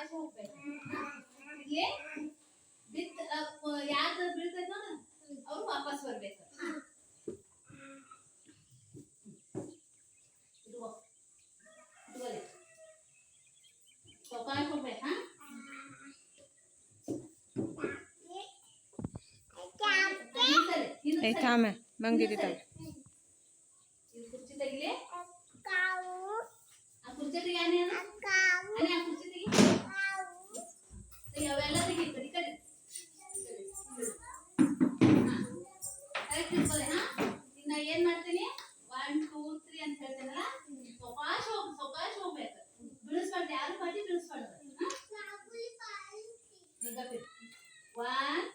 ಸೊಕಾಶ್ ಹೋಗ್ಬೇಕು. ಇಲ್ಲಿ ಬಿತ್ ಯಾರ್ದು ಬೀಳ್ತೈತೆ ನೋಡು ಅವ್ರು ವಾಪಸ್ ಬರ್ಬೇಕು. ಸೊಕಾಶ್ ಹೋಗ್ಬೇಕು. थांब मंगी तिथं खुर्ची ತೆಗಿಲೆ ಆ ಕುರ್ಚಿ ತೆಗಿ ಆನೆ ಆ ಕುರ್ಚಿ ತೆಗಿ ಅವೆಲ್ಲ ತೆಗಿ ಕಡಿ ಕಡಿ ಕರೆಕ್ಟ್ ಇಟ್ಕೊಳ್ಳಿ. ಇನ್ನ ಏನ್ ಮಾಡ್ತೀನಿ 1 2 3 ಅಂತ ಹೇಳ್ತೇನಲ್ಲ ಸೊಕಾಶ್ ಹೋಗ್ಬೇಕು. ಬೀಳಿಸ್ಬಾರ್ದು, ಯಾರು ಪಾಟಿ ಬೀಳಿಸ್ಬಾರ್ದು. ಈಗ 1